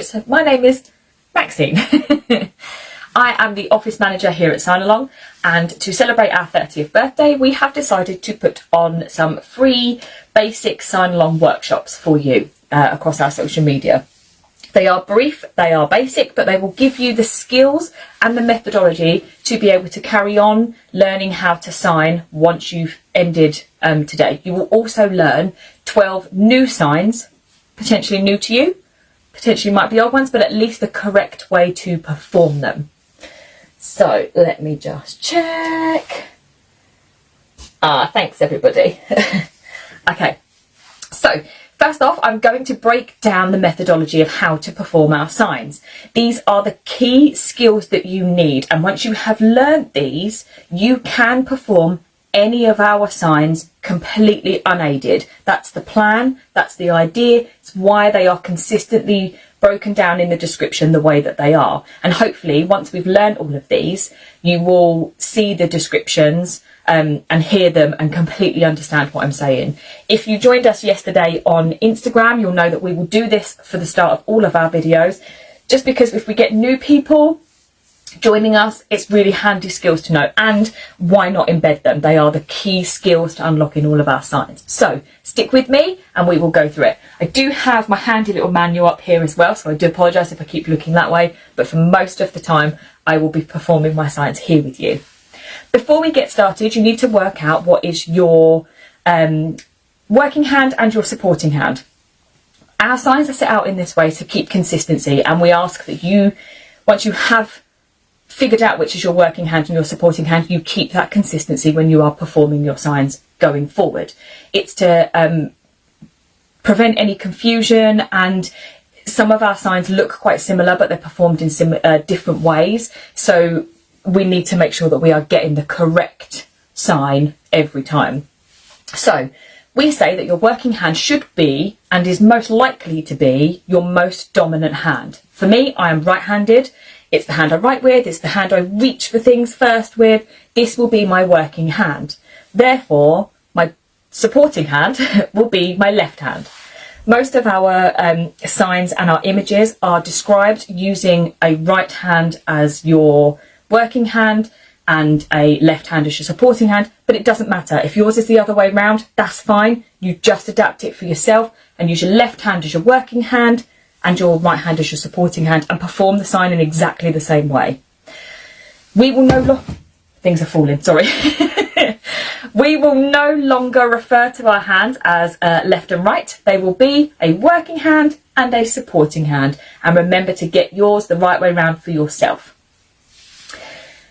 So my name is Maxine. I am the office manager here at Signalong, and to celebrate our 30th birthday we have decided to put on some free basic Signalong workshops for you across our social media. They are brief, they are basic, but they will give you the skills and the methodology to be able to carry on learning how to sign once you've ended today. You will also learn 12 new signs, potentially new to you, potentially might be old ones, but at least the correct way to perform them. So let me just check. Thanks everybody. Okay, so first off, I'm going to break down the methodology of how to perform our signs. These are the key skills that you need, and once you have learnt these, you can perform any of our signs completely unaided. That's the plan, that's the idea, it's why they are consistently broken down in the description the way that they are. And hopefully once we've learned all of these, you will see the descriptions and hear them and completely understand what I'm saying. If you joined us yesterday on Instagram, you'll know that we will do this for the start of all of our videos, just because if we get new people joining us, it's really handy skills to know, and why not embed them? They are the key skills to unlocking all of our signs. So stick with me and we will go through it. I do have my handy little manual up here as well, so I do apologise if I keep looking that way, but for most of the time I will be performing my signs here with you. Before we get started, you need to work out what is your working hand and your supporting hand. Our signs are set out in this way to keep consistency, and we ask that you, once you have figured out which is your working hand and your supporting hand, you keep that consistency when you are performing your signs going forward. It's to prevent any confusion, and some of our signs look quite similar but they're performed in different ways, so we need to make sure that we are getting the correct sign every time. So we say that your working hand should be, and is most likely to be, your most dominant hand. For me, I am right-handed. It's the hand I write with, it's the hand I reach for things first with. This will be my working hand. Therefore, my supporting hand will be my left hand. Most of our signs and our images are described using a right hand as your working hand and a left hand as your supporting hand, but it doesn't matter. If yours is the other way around, that's fine. You just adapt it for yourself and use your left hand as your working hand and your right hand as your supporting hand, and perform the sign in exactly the same way. We will no longer, things are falling, sorry. We will no longer refer to our hands as left and right. They will be a working hand and a supporting hand, and remember to get yours the right way round for yourself.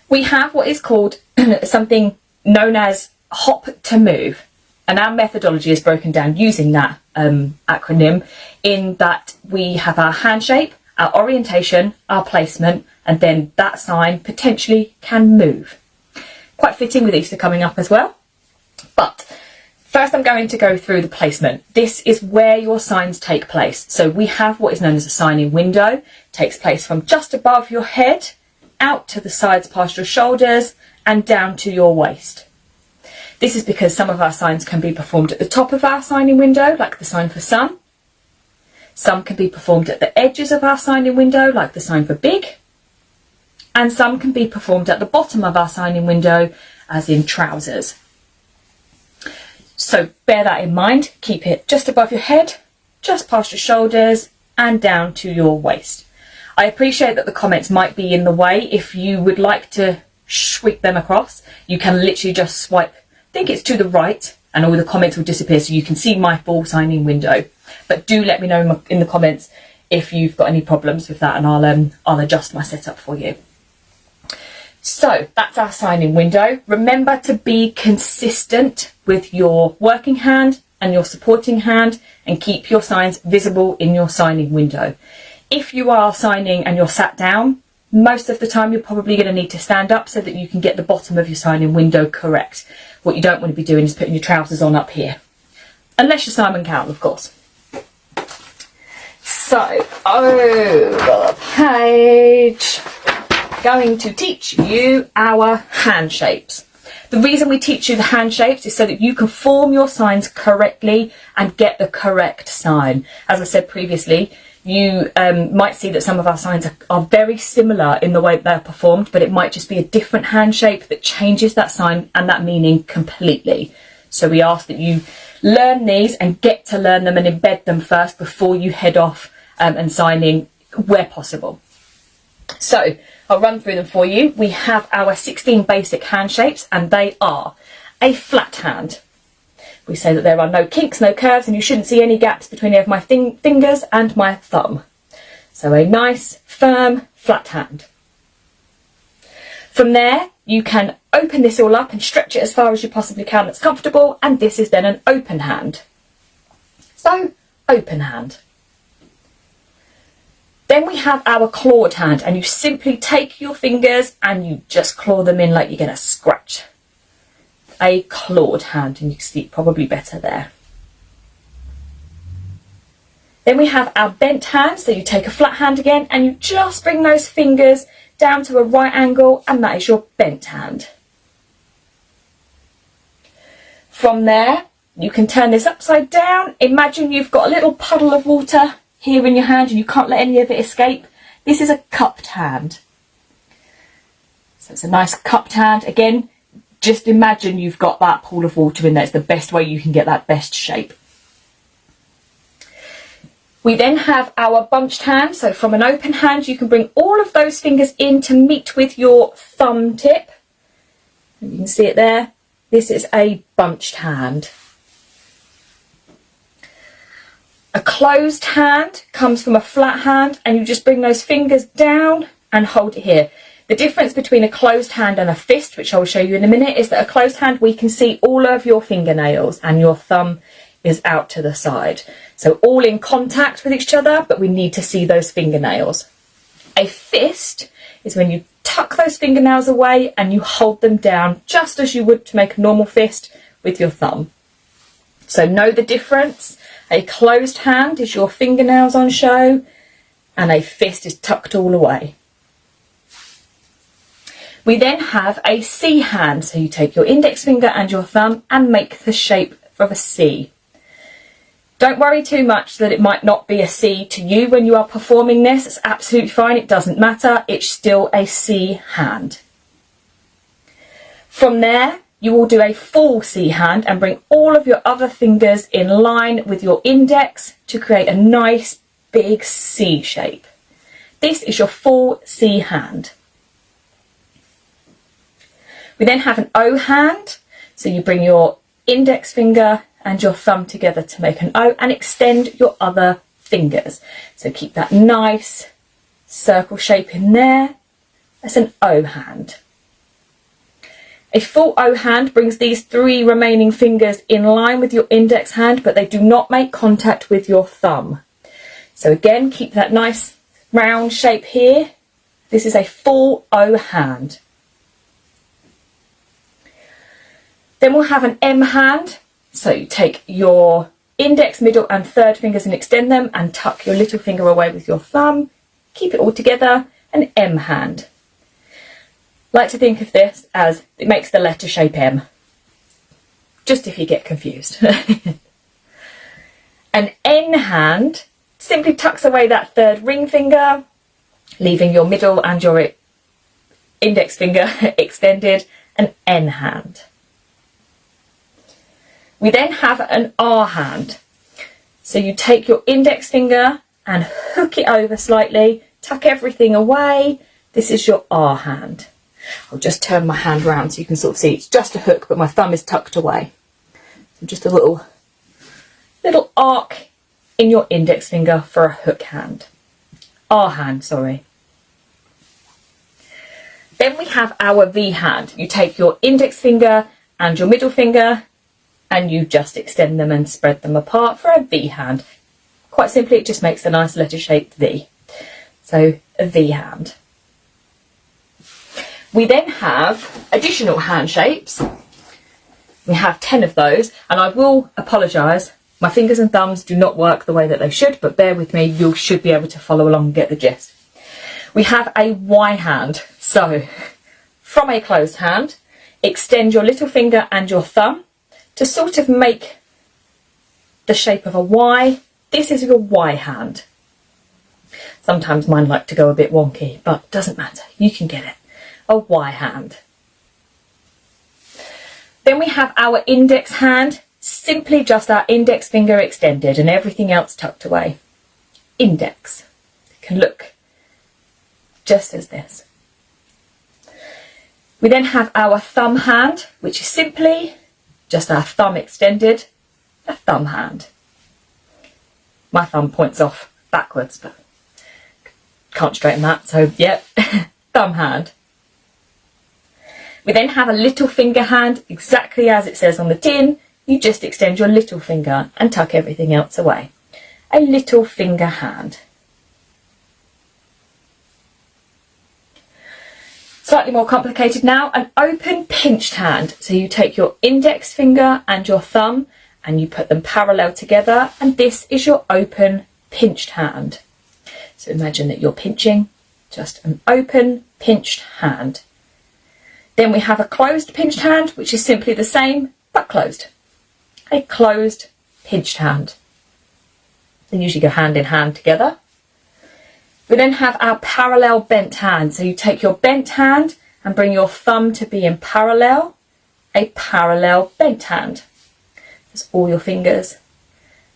We have what is called something known as hop to move, and our methodology is broken down using that acronym, in that we have our hand shape, our orientation, our placement, and then that sign potentially can move. Quite fitting with Easter coming up as well. But first I'm going to go through the placement. This is where your signs take place. So we have what is known as a signing window. It takes place from just above your head, out to the sides past your shoulders, and down to your waist. This is because some of our signs can be performed at the top of our signing window, like the sign for sun. Some can be performed at the edges of our signing window, like the sign for big. And some can be performed at the bottom of our signing window, as in trousers. So bear that in mind. Keep it just above your head, just past your shoulders, and down to your waist. I appreciate that the comments might be in the way. If you would like to sweep them across, you can literally just swipe, I think it's to the right, and all the comments will disappear so you can see my full signing window. But do let me know in the comments if you've got any problems with that, and I'll adjust my setup for you. So that's our signing window. Remember to be consistent with your working hand and your supporting hand, and keep your signs visible in your signing window. If you are signing and you're sat down, most of the time you're probably going to need to stand up so that you can get the bottom of your signing window correct. What you don't want to be doing is putting your trousers on up here. Unless you're Simon Cowell, of course. So, over the page, going to teach you our hand shapes. The reason we teach you the hand shapes is so that you can form your signs correctly and get the correct sign. As I said previously, you might see that some of our signs are very similar in the way that they're performed, but it might just be a different hand shape that changes that sign and that meaning completely. So we ask that you learn these and get to learn them and embed them first before you head off and signing where possible. So I'll run through them for you. We have our 16 basic hand shapes, and they are a flat hand. We say that there are no kinks, no curves, and you shouldn't see any gaps between any of my fingers and my thumb. So a nice, firm, flat hand. From there, you can open this all up and stretch it as far as you possibly can that's comfortable, and this is then an open hand. So, open hand. Then we have our clawed hand, and you simply take your fingers and you just claw them in like you're going to scratch. A clawed hand, and you can see it probably better there. Then we have our bent hand, so you take a flat hand again and you just bring those fingers down to a right angle, and that is your bent hand. From there, you can turn this upside down. Imagine you've got a little puddle of water here in your hand and you can't let any of it escape. This is a cupped hand. So it's a nice cupped hand. Again, just imagine you've got that pool of water in there. It's the best way you can get that best shape. We then have our bunched hand. So from an open hand, you can bring all of those fingers in to meet with your thumb tip. And you can see it there. This is a bunched hand. A closed hand comes from a flat hand, and you just bring those fingers down and hold it here. The difference between a closed hand and a fist, which I will show you in a minute, is that a closed hand, we can see all of your fingernails and your thumb is out to the side. So all in contact with each other, but we need to see those fingernails. A fist is when you tuck those fingernails away and you hold them down just as you would to make a normal fist with your thumb. So know the difference. A closed hand is your fingernails on show, and a fist is tucked all away. We then have a C hand, so you take your index finger and your thumb and make the shape of a C. Don't worry too much that it might not be a C to you when you are performing this. It's absolutely fine, it doesn't matter, it's still a C hand. From there, you will do a full C hand and bring all of your other fingers in line with your index to create a nice big C shape. This is your full C hand. We then have an O hand, so you bring your index finger and your thumb together to make an O and extend your other fingers. So keep that nice circle shape in there. That's an O hand. A full O hand brings these three remaining fingers in line with your index hand, but they do not make contact with your thumb. So again, keep that nice round shape here. This is a full O hand. Then we'll have an M hand. So you take your index, middle and third fingers and extend them and tuck your little finger away with your thumb. Keep it all together, an M hand. Like to think of this as it makes the letter shape M, just if you get confused. An N hand simply tucks away that third ring finger, leaving your middle and your index finger extended, an N hand. We then have an R hand. So you take your index finger and hook it over slightly, tuck everything away. This is your R hand. I'll just turn my hand around so you can sort of see it's just a hook, but my thumb is tucked away. So just a little arc in your index finger for a hook hand. R hand, sorry. Then we have our V hand. You take your index finger and your middle finger and you just extend them and spread them apart for a V hand. Quite simply, it just makes a nice letter shaped V. So a V hand. We then have additional hand shapes. We have 10 of those, and I will apologise. My fingers and thumbs do not work the way that they should, but bear with me, you should be able to follow along and get the gist. We have a Y hand. So from a closed hand, extend your little finger and your thumb to sort of make the shape of a Y. This is your Y hand. Sometimes mine like to go a bit wonky, but doesn't matter. You can get it. A Y hand. Then we have our index hand, simply just our index finger extended and everything else tucked away. Index. It can look just as this. We then have our thumb hand, which is simply just our thumb extended, a thumb hand. My thumb points off backwards, but can't straighten that, so yep, thumb hand. We then have a little finger hand, exactly as it says on the tin. You just extend your little finger and tuck everything else away. A little finger hand. Slightly more complicated now, an open pinched hand. So you take your index finger and your thumb and you put them parallel together, and this is your open pinched hand. So imagine that you're pinching, just an open pinched hand. Then we have a closed pinched hand, which is simply the same but closed. A closed pinched hand. They usually go hand in hand together. We then have our parallel bent hand. So you take your bent hand and bring your thumb to be in parallel. A parallel bent hand. There's all your fingers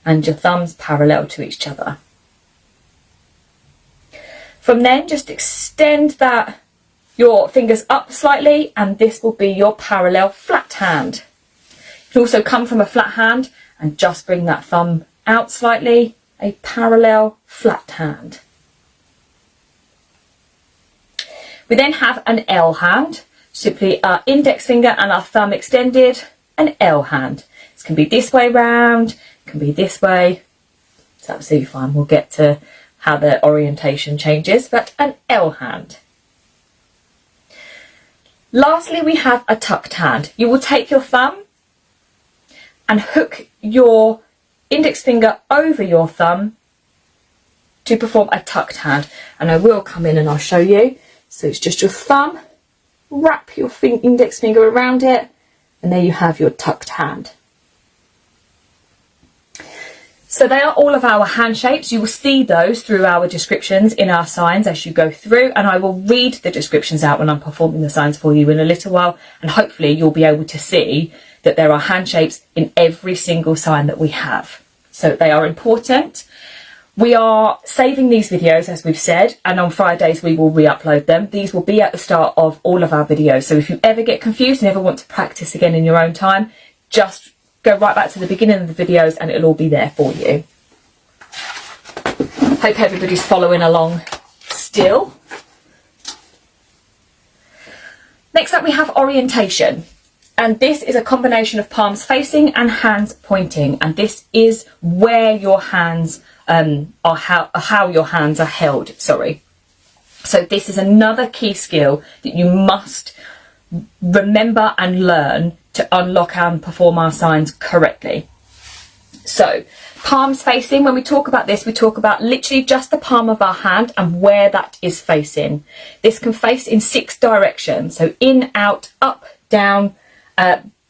and your thumbs parallel to each other. From then, just extend your fingers up slightly, and this will be your parallel flat hand. You can also come from a flat hand and just bring that thumb out slightly. A parallel flat hand. We then have an L hand, simply our index finger and our thumb extended, an L hand. This can be this way round, it can be this way. It's absolutely fine. We'll get to how the orientation changes, but an L hand. Lastly, we have a tucked hand. You will take your thumb and hook your index finger over your thumb to perform a tucked hand. And I will come in and I'll show you. So it's just your thumb, wrap your index finger around it, and there you have your tucked hand. So they are all of our hand shapes. You will see those through our descriptions in our signs as you go through, and I will read the descriptions out when I'm performing the signs for you in a little while, and hopefully you'll be able to see that there are hand shapes in every single sign that we have. So they are important. We are saving these videos, as we've said, and on Fridays we will re-upload them. These will be at the start of all of our videos. So if you ever get confused and ever want to practice again in your own time, just go right back to the beginning of the videos and it'll all be there for you. Hope everybody's following along still. Next up we have orientation. And this is a combination of palms facing and hands pointing. And this is where your hands are, how your hands are held, sorry. So this is another key skill that you must remember and learn to unlock and perform our signs correctly. So palms facing, when we talk about this, we talk about literally just the palm of our hand and where that is facing. This can face in 6 directions. So in, out, up, down,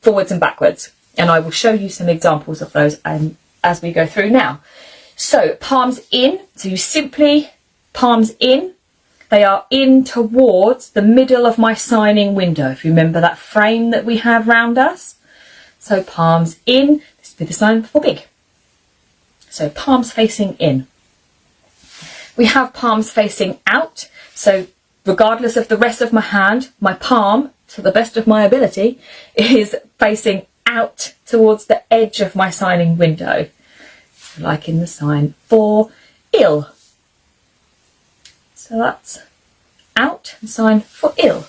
forwards and backwards. And I will show you some examples of those as we go through now. So palms in, so you simply palms in. They are in towards the middle of my signing window. If you remember that frame that we have round us. So palms in, this will be the sign for big. So palms facing in. We have palms facing out. So regardless of the rest of my hand, my palm, to the best of my ability, is facing out towards the edge of my signing window. So like in the sign for ill. So that's out, the sign for ill.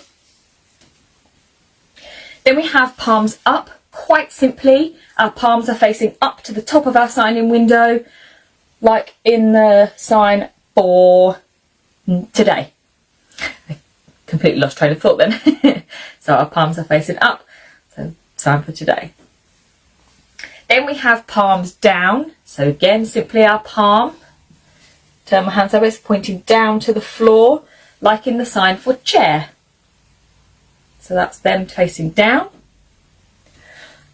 Then we have palms up. Quite simply, our palms are facing up to the top of our signing window, like in the sign for today. I completely lost train of thought then. So our palms are facing up, so sign for today. Then we have palms down. So again, simply our palm. Turn my hands over, it's pointing down to the floor, like in the sign for chair. So that's them facing down.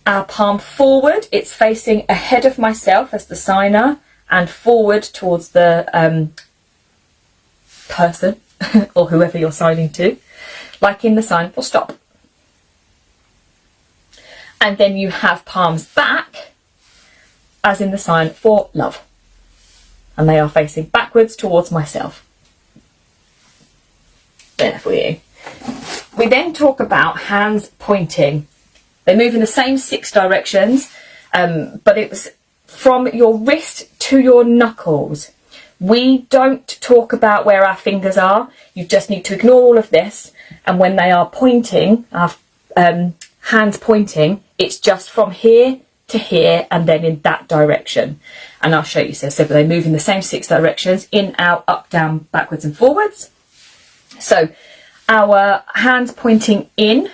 Our palm forward, it's facing ahead of myself as the signer and forward towards the person or whoever you're signing to, like in the sign for stop. And then you have palms back, as in the sign for love. And they are facing backwards towards myself. There for you. We then talk about hands pointing. They move in the same 6 directions, but it was from your wrist to your knuckles. We don't talk about where our fingers are. You just need to ignore all of this. And when they are pointing, our hands pointing, it's just from here to here and then in that direction. And I'll show you. So they move in the same 6 directions: in, out, up, down, backwards and forwards. So our hands pointing in,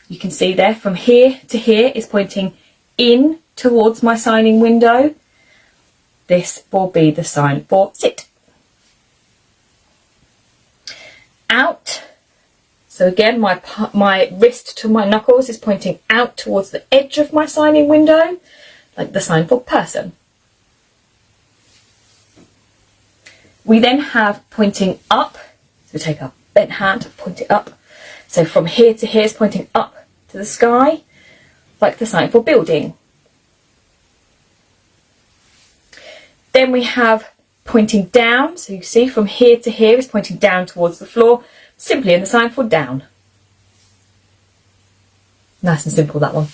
you can see there from here to here is pointing in towards my signing window. This will be the sign for sit. Out. So again, my wrist to my knuckles is pointing out towards the edge of my signing window, like the sign for person. We then have pointing up. So we take our bent hand, point it up. So from here to here is pointing up to the sky, like the sign for building. Then we have pointing down. So you see from here to here is pointing down towards the floor, simply in the sign for down. Nice and simple, that one.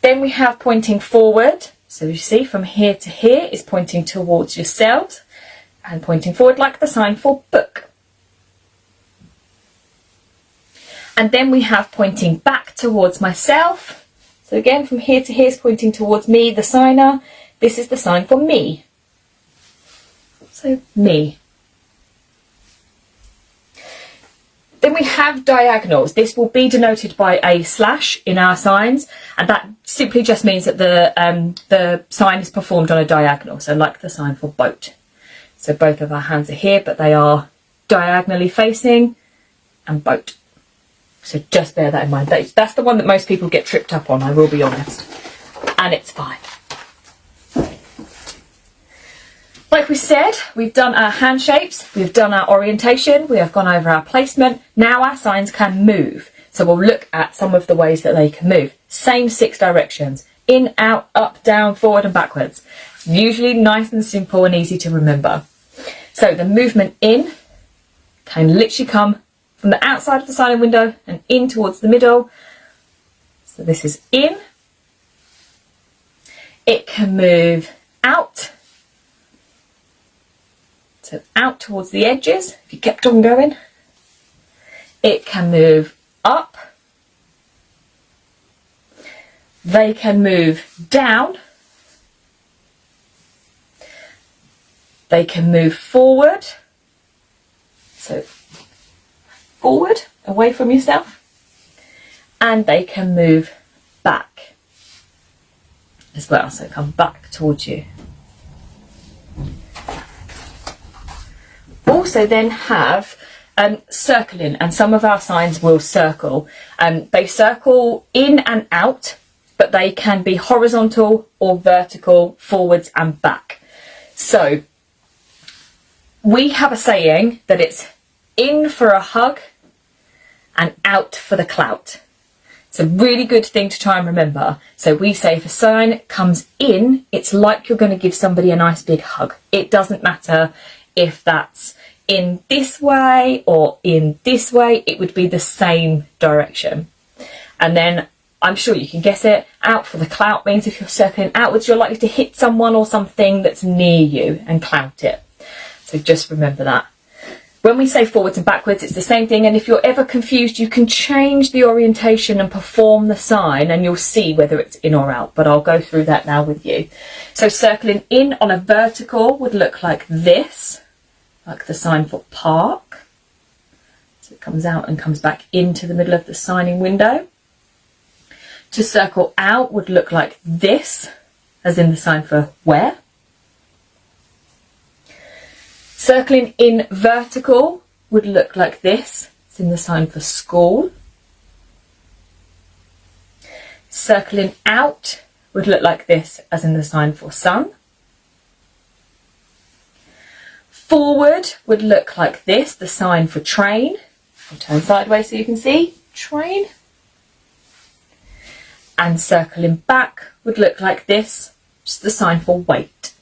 Then we have pointing forward. So you see from here to here is pointing towards yourselves and pointing forward like the sign for book. And then we have pointing back towards myself. So again, from here to here is pointing towards me, the signer. This is the sign for me. So me. Then we have diagonals. This will be denoted by a slash in our signs, and that simply just means that the sign is performed on a diagonal, so like the sign for boat. So both of our hands are here, but they are diagonally facing, and boat. So just bear that in mind. That's the one that most people get tripped up on, I will be honest. And it's fine. Like we said, we've done our hand shapes, we've done our orientation, we have gone over our placement. Now our signs can move. So we'll look at some of the ways that they can move. Same 6 directions: in, out, up, down, forward and backwards. It's usually nice and simple and easy to remember. So the movement in can literally come from the outside of the signing window and in towards the middle. So this is in. It can move out. So out towards the edges, if you kept on going. It can move up. They can move down. They can move forward. So forward, away from yourself. And they can move back as well. So come back towards you. Also then have circling, and some of our signs will circle. They circle in and out, but they can be horizontal or vertical, forwards and back. So we have a saying that it's in for a hug and out for the clout. It's a really good thing to try and remember. So we say if a sign comes in, it's like you're going to give somebody a nice big hug. It doesn't matter if that's in this way or in this way, it would be the same direction. And then I'm sure you can guess it, out for the clout means if you're circling outwards, you're likely to hit someone or something that's near you and clout it. So just remember that. When we say forwards and backwards, it's the same thing. And if you're ever confused, you can change the orientation and perform the sign and you'll see whether it's in or out. But I'll go through that now with you. So circling in on a vertical would look like this, like the sign for park. So it comes out and comes back into the middle of the signing window. To circle out would look like this, as in the sign for where. Circling in vertical would look like this. It's in the sign for school. Circling out would look like this, as in the sign for sun. Forward would look like this, the sign for train. I'll turn sideways so you can see, train. And circling back would look like this, just the sign for wait.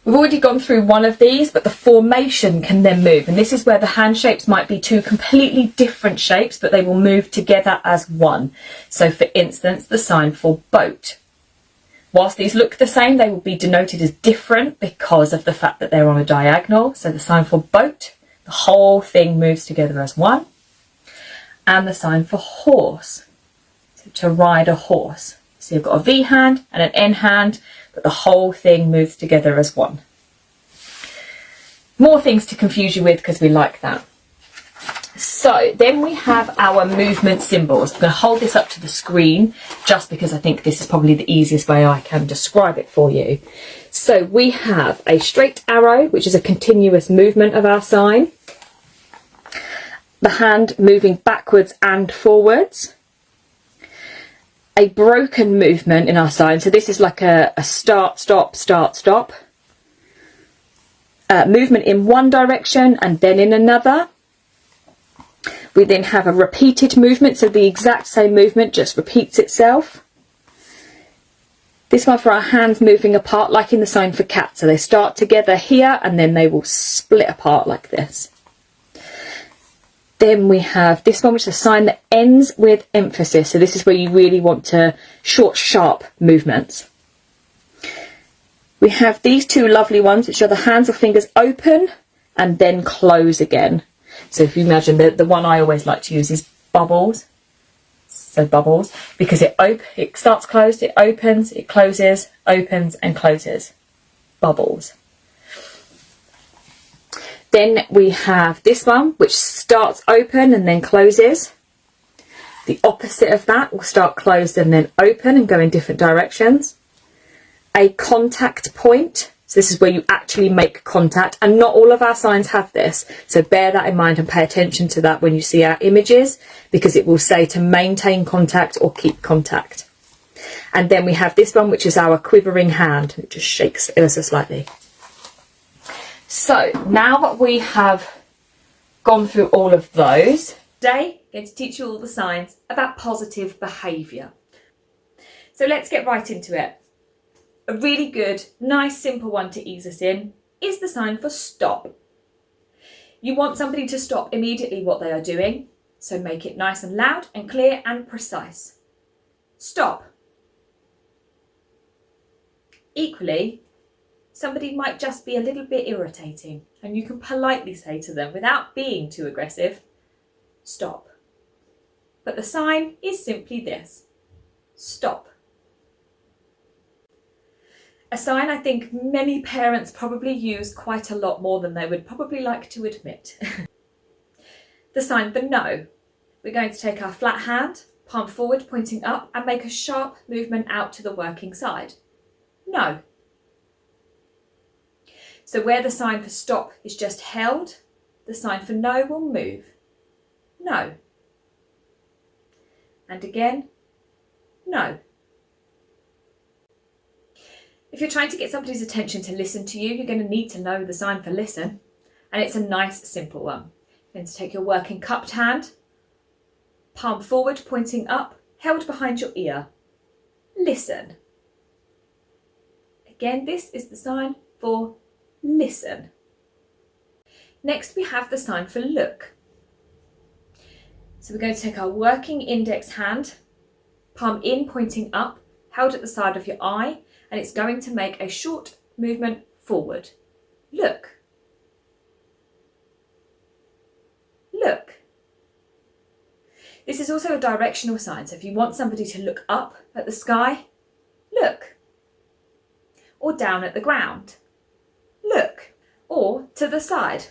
We've already gone through one of these, but the formation can then move. And this is where the hand shapes might be two completely different shapes, but they will move together as one. So for instance, the sign for boat. Whilst these look the same, they will be denoted as different because of the fact that they're on a diagonal. So the sign for boat, the whole thing moves together as one. And the sign for horse, so to ride a horse. So you've got a V hand and an N hand, but the whole thing moves together as one. More things to confuse you with because we like that. So then we have our movement symbols. I'm going to hold this up to the screen just because I think this is probably the easiest way I can describe it for you. So we have a straight arrow, which is a continuous movement of our sign. The hand moving backwards and forwards. A broken movement in our sign. So this is like a start, stop, start, stop. Movement in one direction and then in another. We then have a repeated movement, so the exact same movement just repeats itself. This one for our hands moving apart, like in the sign for cat. So they start together here and then they will split apart like this. Then we have this one, which is a sign that ends with emphasis. So this is where you really want to short, sharp movements. We have these two lovely ones, which are the hands or fingers open and then close again. So if you imagine the one I always like to use is bubbles. So bubbles, because it starts closed, it opens, it closes, opens and closes. Bubbles. Then we have this one, which starts open and then closes. The opposite of that will start closed and then open and go in different directions. A contact point. So this is where you actually make contact, and not all of our signs have this. So bear that in mind and pay attention to that when you see our images, because it will say to maintain contact or keep contact. And then we have this one, which is our quivering hand. It just shakes ever so slightly. So now that we have gone through all of those, today I'm going to teach you all the signs about positive behaviour. So let's get right into it. A really good, nice, simple one to ease us in is the sign for stop. You want somebody to stop immediately what they are doing, so make it nice and loud and clear and precise. Stop. Equally, somebody might just be a little bit irritating, and you can politely say to them, without being too aggressive, stop. But the sign is simply this: stop. A sign I think many parents probably use quite a lot more than they would probably like to admit. The sign for no. We're going to take our flat hand, palm forward, pointing up, and make a sharp movement out to the working side. No. So where the sign for stop is just held, the sign for no will move. No. And again, no. If you're trying to get somebody's attention to listen to you, you're going to need to know the sign for listen. And it's a nice, simple one. You're going to take your working cupped hand, palm forward, pointing up, held behind your ear. Listen. Again, this is the sign for listen. Next, we have the sign for look. So we're going to take our working index hand, palm in, pointing up, held at the side of your eye, and it's going to make a short movement forward. Look. Look. This is also a directional sign, so if you want somebody to look up at the sky, look. Or down at the ground, look. Or to the side,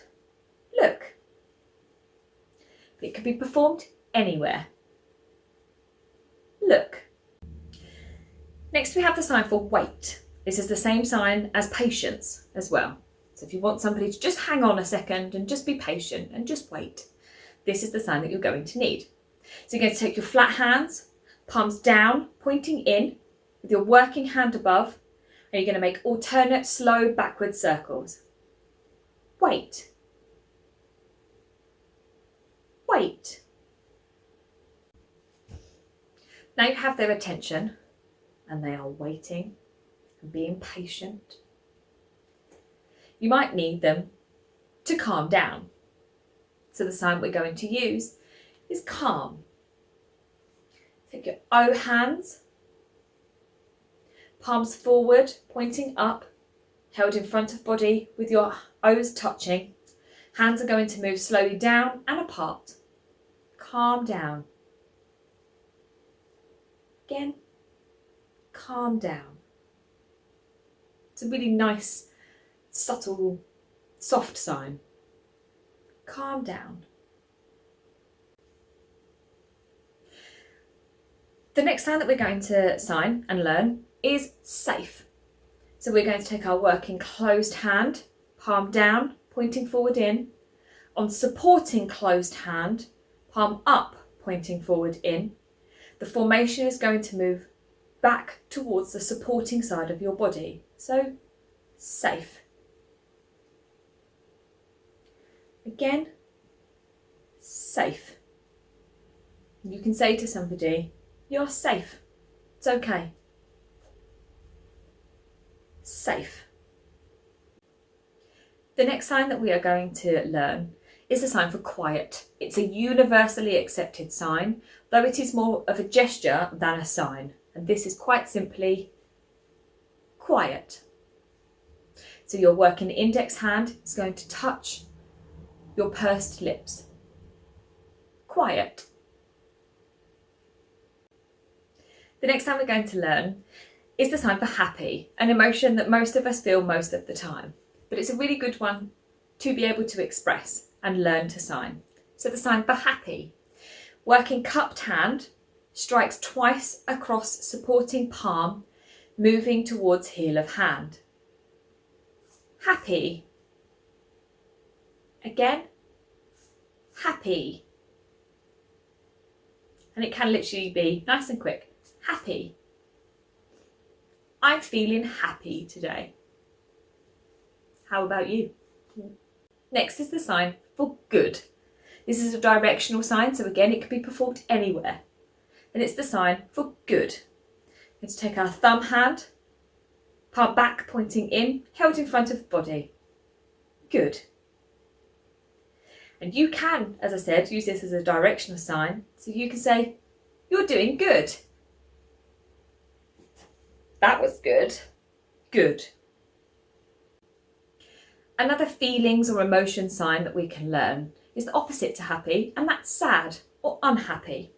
look. It can be performed anywhere. Look. Next we have the sign for wait. This is the same sign as patience as well. So if you want somebody to just hang on a second and just be patient and just wait, this is the sign that you're going to need. So you're going to take your flat hands, palms down, pointing in, with your working hand above, And you're going to make alternate slow backward circles. Wait. Wait. Now you have their attention and they are waiting and being patient. You might need them to calm down. So the sign we're going to use is calm. Take your O hands, palms forward, pointing up, held in front of body with your O's touching. Hands are going to move slowly down and apart. Calm down. Again, calm down. It's a really nice, subtle, soft sign. Calm down. The next sign that we're going to sign and learn is safe. So we're going to take our working closed hand, palm down, pointing forward in. On supporting closed hand, palm up, pointing forward in. The formation is going to move back towards the supporting side of your body. So, safe. Again, safe. You can say to somebody, you're safe. It's okay. Safe. The next sign that we are going to learn is the sign for quiet. It's a universally accepted sign, though it is more of a gesture than a sign. And this is quite simply quiet. So your working index hand is going to touch your pursed lips. Quiet. The next sign we're going to learn is the sign for happy, an emotion that most of us feel most of the time. But it's a really good one to be able to express and learn to sign. So the sign for happy. Working cupped hand strikes twice across supporting palm, moving towards heel of hand. Happy. Again, happy. And it can literally be nice and quick. Happy. I'm feeling happy today. How about you? Next is the sign for good. This is a directional sign, so again, it can be performed anywhere. And it's the sign for good. We're going to take our thumb hand, palm back pointing in, held in front of the body. Good. And you can, as I said, use this as a directional sign, so you can say, you're doing good. That was good. Good. Another feelings or emotion sign that we can learn is the opposite to happy, and that's sad or unhappy.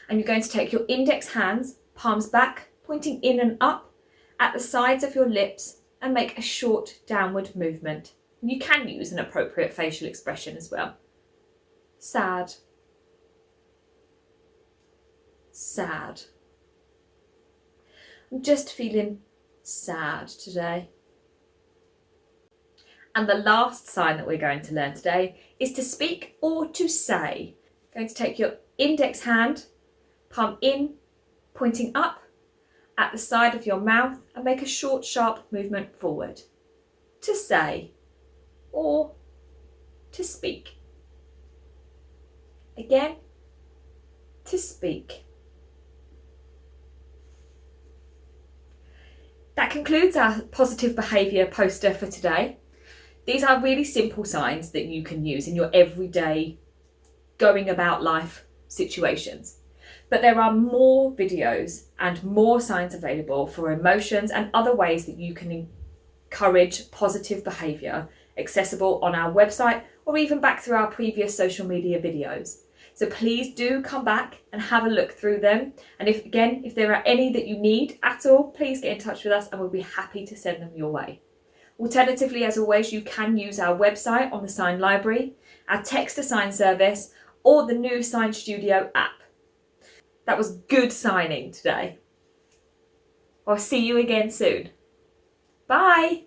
And you're going to take your index hands, palms back, pointing in and up at the sides of your lips and make a short downward movement. You can use an appropriate facial expression as well. Sad. Sad. I'm just feeling sad today. And the last sign that we're going to learn today is to speak or to say. Going to take your index hand, palm in, pointing up at the side of your mouth and make a short, sharp movement forward. To say or to speak. Again, to speak. That concludes our positive behaviour poster for today. These are really simple signs that you can use in your everyday going about life situations. But there are more videos and more signs available for emotions and other ways that you can encourage positive behaviour, accessible on our website or even back through our previous social media videos. So please do come back and have a look through them. And if there are any that you need at all, please get in touch with us and we'll be happy to send them your way. Alternatively, as always, you can use our website on the Sign Library, our text-to-sign service, or the new Sign Studio app. That was good signing today. I'll see you again soon. Bye!